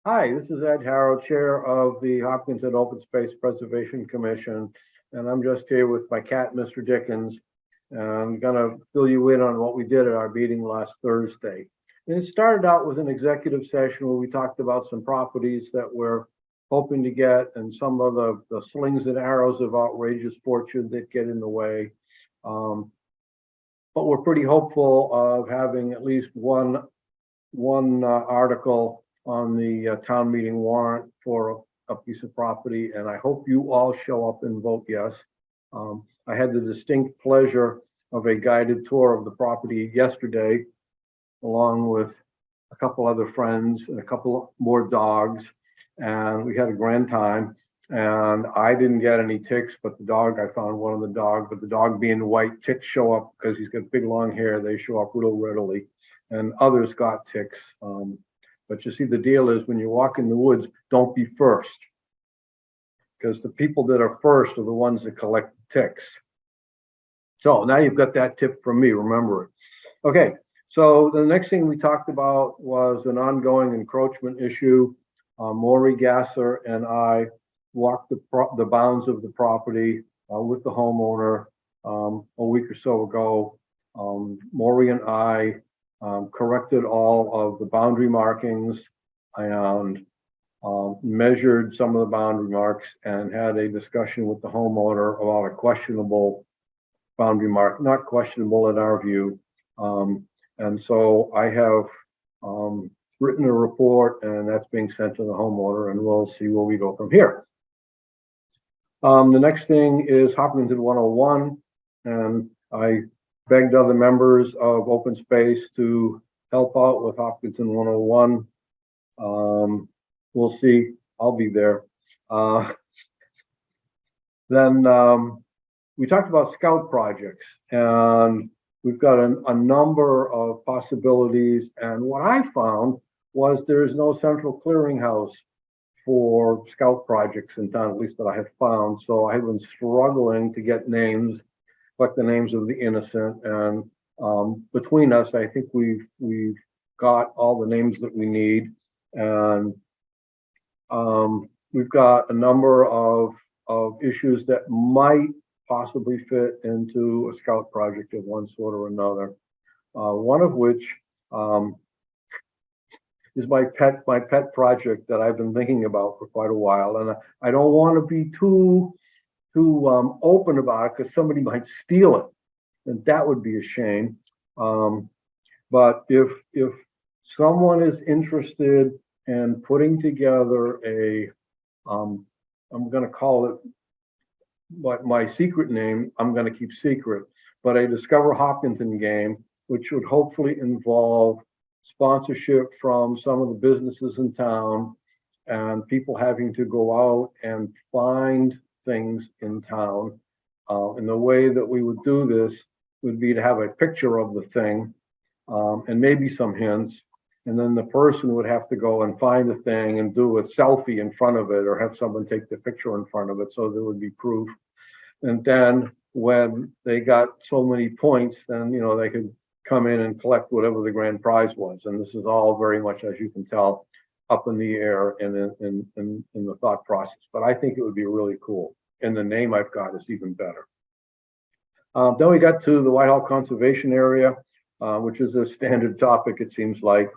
Hi, this is Ed Harrow, Chair of the Hopkinton Open Space Preservation Commission, and I'm just here with my cat, Mr. Dickens. And I'm gonna fill you in on what we did at our meeting last Thursday. And it started out with an executive session where we talked about some properties that we're hoping to get and some of the slings and arrows of outrageous fortune that get in the way. Um, but we're pretty hopeful of having at least one article on the town meeting warrant for a piece of property, and I hope you all show up and vote yes. I had the distinct pleasure of a guided tour of the property yesterday, along with a couple other friends and a couple more dogs, and we had a grand time. And I didn't get any ticks, but the dog, I found one of the dog, but the dog being white, ticks show up because he's got big long hair. They show up real readily, and others got ticks. But you see, the deal is when you walk in the woods, don't be first, because the people that are first are the ones that collect ticks. So now you've got that tip from me, remember it. Okay, so the next thing we talked about was an ongoing encroachment issue. Maury Gasser and I walked the bounds of the property with the homeowner a week or so ago. Maury and I corrected all of the boundary markings and measured some of the boundary marks and had a discussion with the homeowner about a questionable boundary mark, not questionable in our view. And so I have written a report, and that's being sent to the homeowner, and we'll see where we go from here. The next thing is Hopkinton 101, and I begged other members of open space to help out with Hopkinton 101. We'll see. I'll be there. Then we talked about scout projects, and we've got a number of possibilities. And what I found was there is no central clearinghouse for scout projects in town, at least that I have found. So I have been struggling to get names, like the names of the innocent. And between us, I think we've got all the names that we need. And we've got a number of issues that might possibly fit into a scout project of one sort or another. One of which is my pet project that I've been thinking about for quite a while, and I don't want to be too open about it because somebody might steal it, and that would be a shame. But if someone is interested in putting together a, I'm going to call it, but my secret name, I'm going to keep secret, but a Discover Hopkinton game, which would hopefully involve sponsorship from some of the businesses in town and people having to go out and find things in town. And the way that we would do this would be to have a picture of the thing and maybe some hints. And then the person would have to go and find the thing and do a selfie in front of it or have someone take the picture in front of it so there would be proof. And then when they got so many points, then they could come in and collect whatever the grand prize was. And this is all very much, as you can tell, up in the air and in the thought process. But I think it would be really cool. And the name I've got is even better. Then we got to the Whitehall Conservation Area, which is a standard topic, it seems like.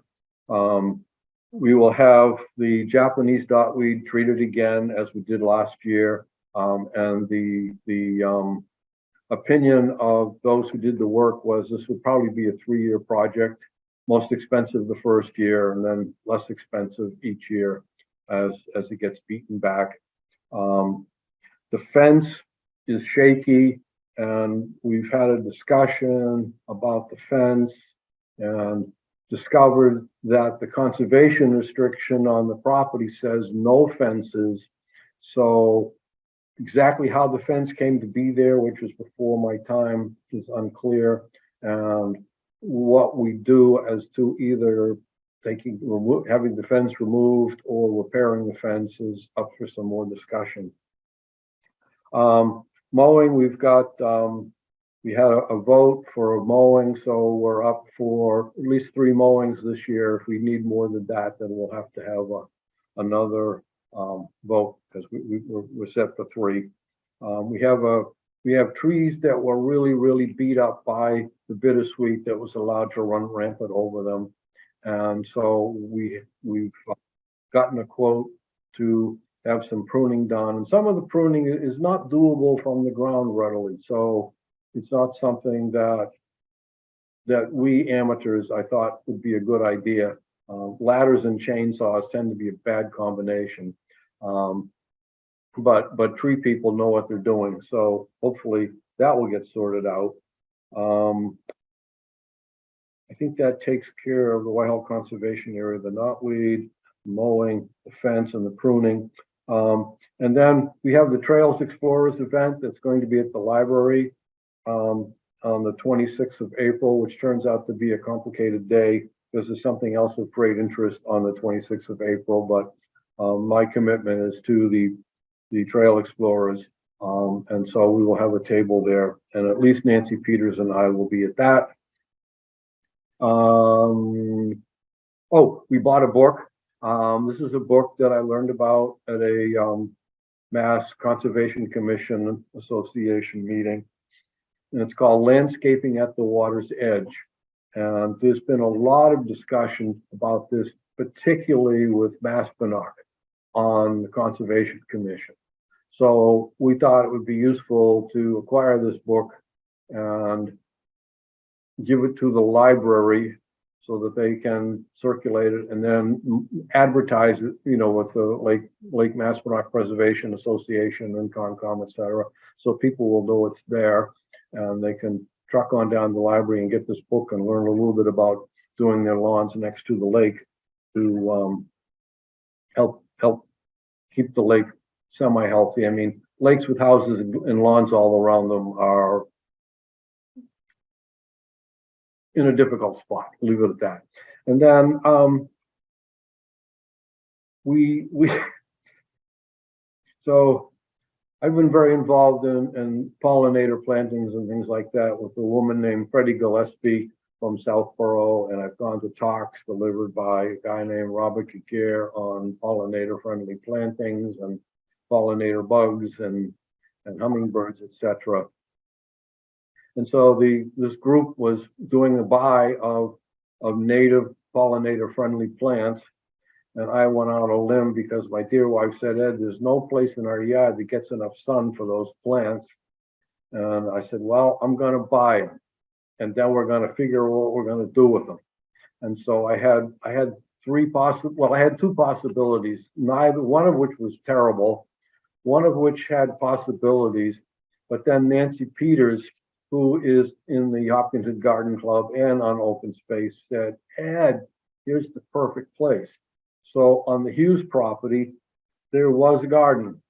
We will have the Japanese dotweed treated again as we did last year. And the opinion of those who did the work was this would probably be a 3-year project, most expensive the first year and then less expensive each year as it gets beaten back. The fence is shaky, and we've had a discussion about the fence and discovered that the conservation restriction on the property says no fences. So exactly how the fence came to be there, which was before my time, is unclear. And what we do as to either having the fence removed or repairing the fence is up for some more discussion. Mowing, we've got, we had a vote for mowing, so we're up for at least 3 mowings this year. If we need more than that, then we'll have to have another vote, because we're set for 3. We have trees that were really beat up by the bittersweet that was allowed to run rampant over them. And so we've gotten a quote to have some pruning done. And some of the pruning is not doable from the ground readily. So it's not something that we amateurs, I thought, would be a good idea. Ladders and chainsaws tend to be a bad combination. But tree people know what they're doing. So hopefully that will get sorted out. I think that takes care of the Whitehall Conservation Area, the knotweed, mowing, the fence, and the pruning. And then we have the Trails Explorers event that's going to be at the library on the 26th of April, which turns out to be a complicated day because there's something else of great interest on the 26th of April. But my commitment is to the Trail Explorers. And so we will have a table there, and at least Nancy Peters and I will be at that. Oh, we bought a book. This is a book that I learned about at a Mass Conservation Commission Association meeting. And it's called Landscaping at the Water's Edge. And there's been a lot of discussion about this, particularly with Maspinock on the Conservation Commission. So we thought it would be useful to acquire this book and give it to the library so that they can circulate it and then advertise it, with the Lake Maspinock Preservation Association and Concom, et cetera. So people will know it's there and they can truck on down to the library and get this book and learn a little bit about doing their lawns next to the lake to help keep the lake semi-healthy. I mean, lakes with houses and lawns all around them are in a difficult spot, leave it at that. And then so I've been very involved in pollinator plantings and things like that with a woman named Freddie Gillespie from Southborough, and I've gone to talks delivered by a guy named Robert Kikir on pollinator-friendly plantings and pollinator bugs and hummingbirds, etc. And so this group was doing a buy of native pollinator-friendly plants. And I went out on a limb because my dear wife said, Ed, there's no place in our yard that gets enough sun for those plants. And I said, well, I'm going to buy them. And then we're going to figure out what we're going to do with them. And so I had two possibilities, neither one of which was terrible, one of which had possibilities. But then Nancy Peters, who is in the Hopkinton Garden Club and on Open Space, said, Ed, here's the perfect place. So on the Hughes property, there was a garden.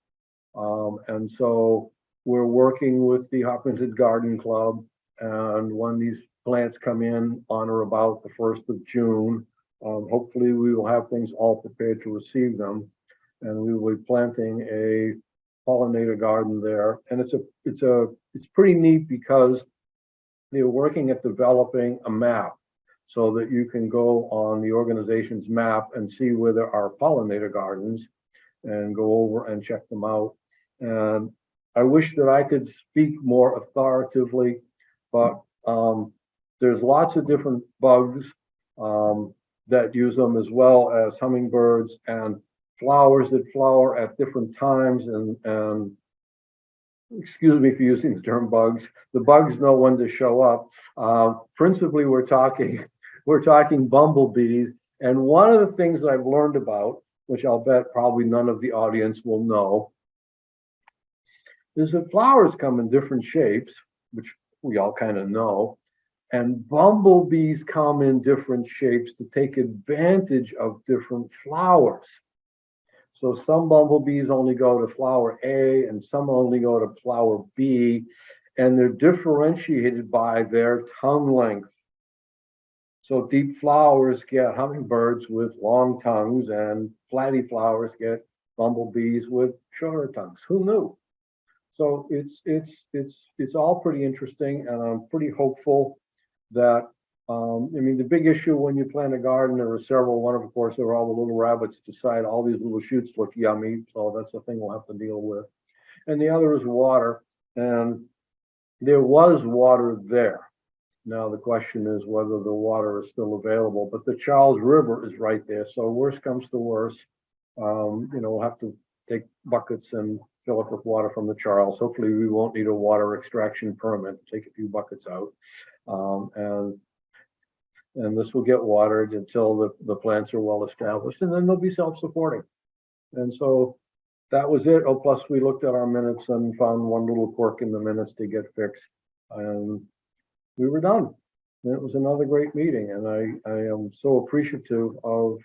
And so we're working with the Hopkinton Garden Club. And when these plants come in on or about the 1st of June, hopefully we will have things all prepared to receive them. And we will be planting a pollinator garden there. And it's pretty neat because they're working at developing a map so that you can go on the organization's map and see where there are pollinator gardens and go over and check them out. And I wish that I could speak more authoritatively, but there's lots of different bugs that use them, as well as hummingbirds and flowers that flower at different times. And excuse me for using the term bugs. The bugs know when to show up. Principally, we're talking bumblebees. And one of the things I've learned about, which I'll bet probably none of the audience will know, is that flowers come in different shapes, which we all kind of know, and bumblebees come in different shapes to take advantage of different flowers. So some bumblebees only go to flower A and some only go to flower B, and they're differentiated by their tongue length. So deep flowers get hummingbirds with long tongues, and flatty flowers get bumblebees with shorter tongues. Who knew? So it's all pretty interesting, and I'm pretty hopeful that I mean, the big issue when you plant a garden, there are several. One, of course, there are all the little rabbits decide all these little shoots look yummy. So that's the thing we'll have to deal with. And the other is water. And there was water there. Now, the question is whether the water is still available, but the Charles River is right there. So worst comes to worst, we'll have to take buckets and fill up with water from the Charles. Hopefully we won't need a water extraction permit to take a few buckets out. And this will get watered until the plants are well established, and then they'll be self-supporting. And so that was it. Oh, plus we looked at our minutes and found one little quirk in the minutes to get fixed. And we were done. And it was another great meeting, and I am so appreciative of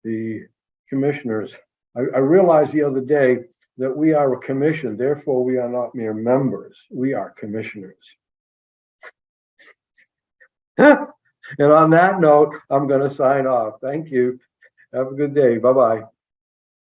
the commissioners. I realized the other day that we are a commission, therefore we are not mere members. We are commissioners. And on that note, I'm going to sign off. Thank you. Have a good day. Bye-bye.